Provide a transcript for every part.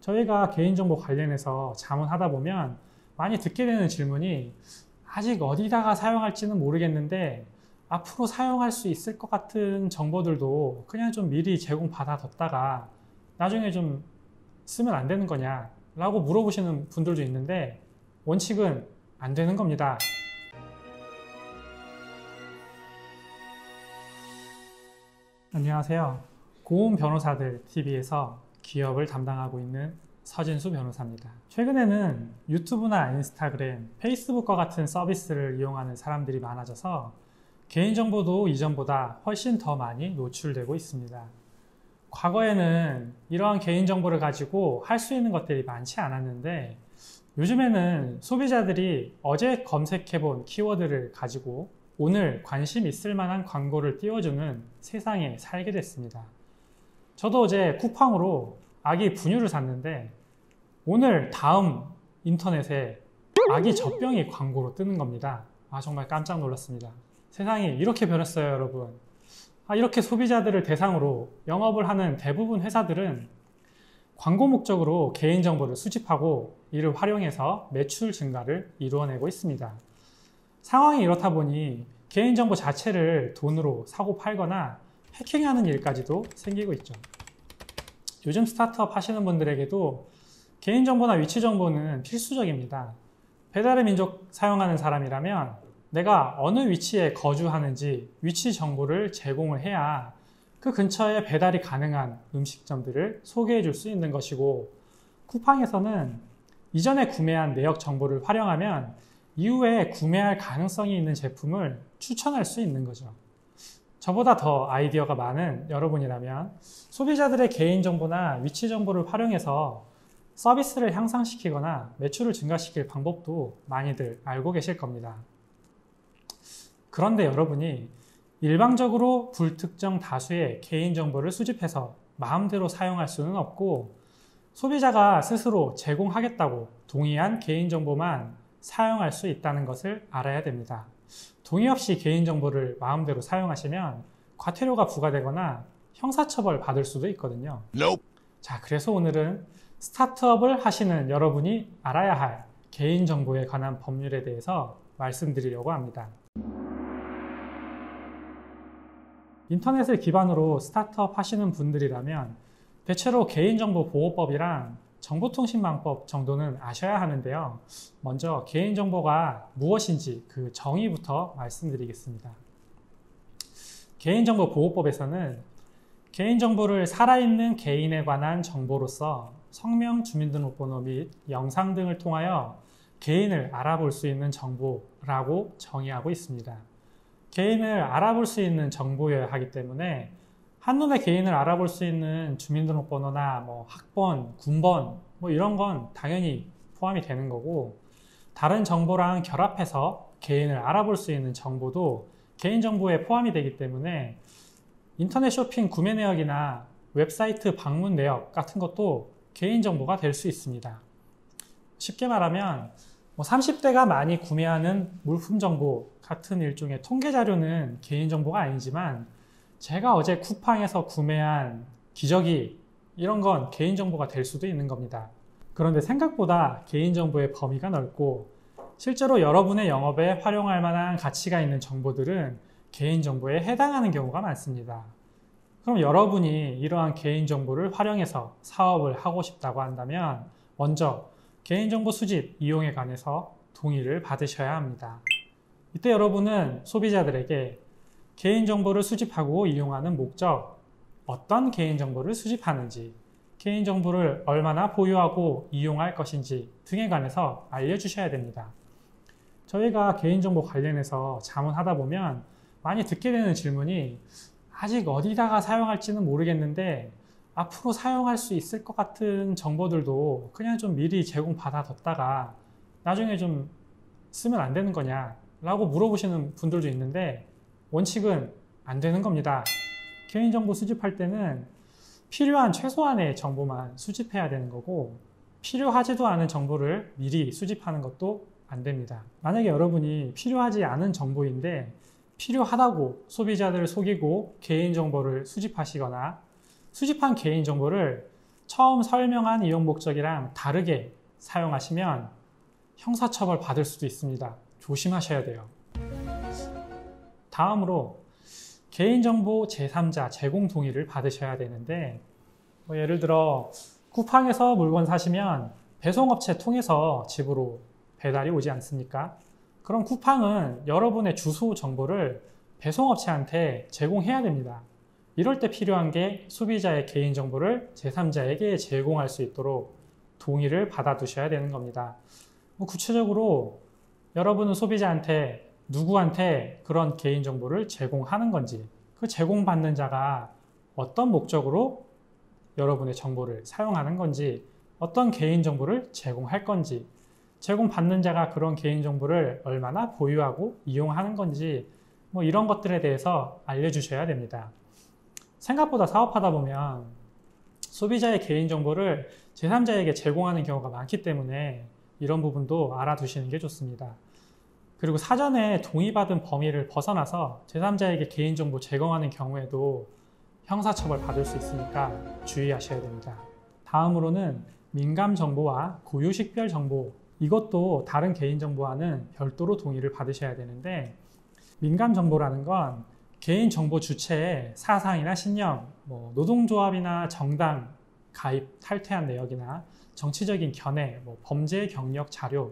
저희가 개인정보 관련해서 자문하다 보면 많이 듣게 되는 질문이 아직 어디다가 사용할지는 모르겠는데 앞으로 사용할 수 있을 것 같은 정보들도 그냥 좀 미리 제공받아뒀다가 나중에 좀 쓰면 안 되는 거냐 라고 물어보시는 분들도 있는데 원칙은 안 되는 겁니다. 안녕하세요. 고운 변호사들 TV에서 기업을 담당하고 있는 서진수 변호사입니다. 최근에는 유튜브나 인스타그램, 페이스북과 같은 서비스를 이용하는 사람들이 많아져서 개인정보도 이전보다 훨씬 더 많이 노출되고 있습니다. 과거에는 이러한 개인정보를 가지고 할 수 있는 것들이 많지 않았는데 요즘에는 소비자들이 어제 검색해본 키워드를 가지고 오늘 관심 있을 만한 광고를 띄워주는 세상에 살게 됐습니다. 저도 어제 쿠팡으로 아기 분유를 샀는데 오늘 다음 인터넷에 아기 젖병이 광고로 뜨는 겁니다. 정말 깜짝 놀랐습니다. 세상이 이렇게 변했어요, 여러분. 이렇게 소비자들을 대상으로 영업을 하는 대부분 회사들은 광고 목적으로 개인정보를 수집하고 이를 활용해서 매출 증가를 이루어내고 있습니다. 상황이 이렇다 보니 개인정보 자체를 돈으로 사고 팔거나 해킹하는 일까지도 생기고 있죠. 요즘 스타트업 하시는 분들에게도 개인정보나 위치정보는 필수적입니다. 배달의 민족 사용하는 사람이라면 내가 어느 위치에 거주하는지 위치 정보를 제공을 해야 그 근처에 배달이 가능한 음식점들을 소개해 줄 수 있는 것이고, 쿠팡에서는 이전에 구매한 내역 정보를 활용하면 이후에 구매할 가능성이 있는 제품을 추천할 수 있는 거죠. 저보다 더 아이디어가 많은 여러분이라면 소비자들의 개인정보나 위치정보를 활용해서 서비스를 향상시키거나 매출을 증가시킬 방법도 많이들 알고 계실 겁니다. 그런데 여러분이 일방적으로 불특정 다수의 개인정보를 수집해서 마음대로 사용할 수는 없고, 소비자가 스스로 제공하겠다고 동의한 개인정보만 사용할 수 있다는 것을 알아야 됩니다. 동의 없이 개인정보를 마음대로 사용하시면 과태료가 부과되거나 형사처벌 받을 수도 있거든요. 자, 그래서 오늘은 스타트업을 하시는 여러분이 알아야 할 개인정보에 관한 법률에 대해서 말씀드리려고 합니다. 인터넷을 기반으로 스타트업 하시는 분들이라면 대체로 개인정보보호법이랑 정보통신망법 정도는 아셔야 하는데요. 먼저 개인정보가 무엇인지 그 정의부터 말씀드리겠습니다. 개인정보보호법에서는 개인정보를 살아있는 개인에 관한 정보로서 성명, 주민등록번호 및 영상 등을 통하여 개인을 알아볼 수 있는 정보라고 정의하고 있습니다. 개인을 알아볼 수 있는 정보여야 하기 때문에 한눈에 개인을 알아볼 수 있는 주민등록번호나 학번, 군번 이런 건 당연히 포함이 되는 거고, 다른 정보랑 결합해서 개인을 알아볼 수 있는 정보도 개인정보에 포함이 되기 때문에 인터넷 쇼핑 구매 내역이나 웹사이트 방문 내역 같은 것도 개인정보가 될 수 있습니다. 쉽게 말하면 30대가 많이 구매하는 물품 정보 같은 일종의 통계 자료는 개인정보가 아니지만 제가 어제 쿠팡에서 구매한 기저귀 이런 건 개인정보가 될 수도 있는 겁니다. 그런데 생각보다 개인정보의 범위가 넓고 실제로 여러분의 영업에 활용할 만한 가치가 있는 정보들은 개인정보에 해당하는 경우가 많습니다. 그럼 여러분이 이러한 개인정보를 활용해서 사업을 하고 싶다고 한다면 먼저 개인정보 수집, 이용에 관해서 동의를 받으셔야 합니다. 이때 여러분은 소비자들에게 개인정보를 수집하고 이용하는 목적, 어떤 개인정보를 수집하는지, 개인정보를 얼마나 보유하고 이용할 것인지 등에 관해서 알려주셔야 됩니다. 저희가 개인정보 관련해서 자문하다 보면 많이 듣게 되는 질문이 아직 어디다가 사용할지는 모르겠는데 앞으로 사용할 수 있을 것 같은 정보들도 그냥 좀 미리 제공받아뒀다가 나중에 좀 쓰면 안 되는 거냐 라고 물어보시는 분들도 있는데 원칙은 안 되는 겁니다. 개인정보 수집할 때는 필요한 최소한의 정보만 수집해야 되는 거고, 필요하지도 않은 정보를 미리 수집하는 것도 안 됩니다. 만약에 여러분이 필요하지 않은 정보인데 필요하다고 소비자들을 속이고 개인정보를 수집하시거나 수집한 개인정보를 처음 설명한 이용 목적이랑 다르게 사용하시면 형사처벌 받을 수도 있습니다. 조심하셔야 돼요. 다음으로 개인정보 제3자 제공 동의를 받으셔야 되는데, 예를 들어 쿠팡에서 물건 사시면 배송업체 통해서 집으로 배달이 오지 않습니까? 그럼 쿠팡은 여러분의 주소 정보를 배송업체한테 제공해야 됩니다. 이럴 때 필요한 게 소비자의 개인정보를 제3자에게 제공할 수 있도록 동의를 받아두셔야 되는 겁니다. 구체적으로 여러분은 소비자한테 누구한테 그런 개인정보를 제공하는 건지, 그 제공받는 자가 어떤 목적으로 여러분의 정보를 사용하는 건지, 어떤 개인정보를 제공할 건지, 제공받는 자가 그런 개인정보를 얼마나 보유하고 이용하는 건지, 이런 것들에 대해서 알려주셔야 됩니다. 생각보다 사업하다 보면 소비자의 개인정보를 제3자에게 제공하는 경우가 많기 때문에 이런 부분도 알아두시는 게 좋습니다. 그리고 사전에 동의받은 범위를 벗어나서 제3자에게 개인정보 제공하는 경우에도 형사처벌 받을 수 있으니까 주의하셔야 됩니다. 다음으로는 민감정보와 고유식별정보, 이것도 다른 개인정보와는 별도로 동의를 받으셔야 되는데, 민감정보라는 건 개인정보 주체의 사상이나 신념, 노동조합이나 정당 가입 탈퇴한 내역이나 정치적인 견해, 범죄 경력 자료,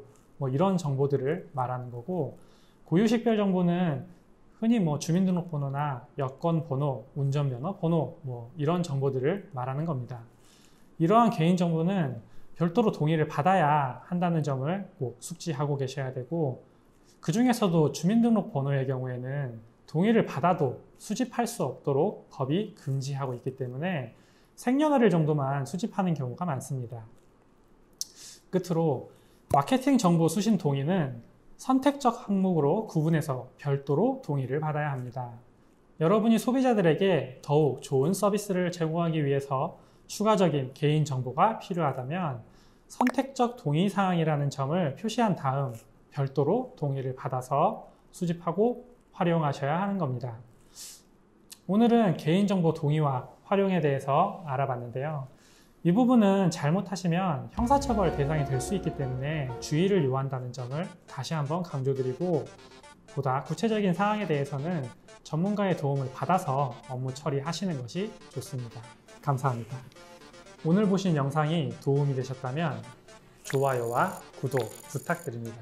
이런 정보들을 말하는 거고, 고유식별 정보는 흔히 주민등록번호나 여권번호, 운전면허 번호, 이런 정보들을 말하는 겁니다. 이러한 개인정보는 별도로 동의를 받아야 한다는 점을 꼭 숙지하고 계셔야 되고, 그 중에서도 주민등록번호의 경우에는 동의를 받아도 수집할 수 없도록 법이 금지하고 있기 때문에 생년월일 정도만 수집하는 경우가 많습니다. 끝으로 마케팅 정보 수신 동의는 선택적 항목으로 구분해서 별도로 동의를 받아야 합니다. 여러분이 소비자들에게 더욱 좋은 서비스를 제공하기 위해서 추가적인 개인정보가 필요하다면 선택적 동의 사항이라는 점을 표시한 다음 별도로 동의를 받아서 수집하고 활용하셔야 하는 겁니다. 오늘은 개인정보 동의와 활용에 대해서 알아봤는데요. 이 부분은 잘못하시면 형사처벌 대상이 될 수 있기 때문에 주의를 요한다는 점을 다시 한번 강조드리고, 보다 구체적인 사항에 대해서는 전문가의 도움을 받아서 업무 처리하시는 것이 좋습니다. 감사합니다. 오늘 보신 영상이 도움이 되셨다면 좋아요와 구독 부탁드립니다.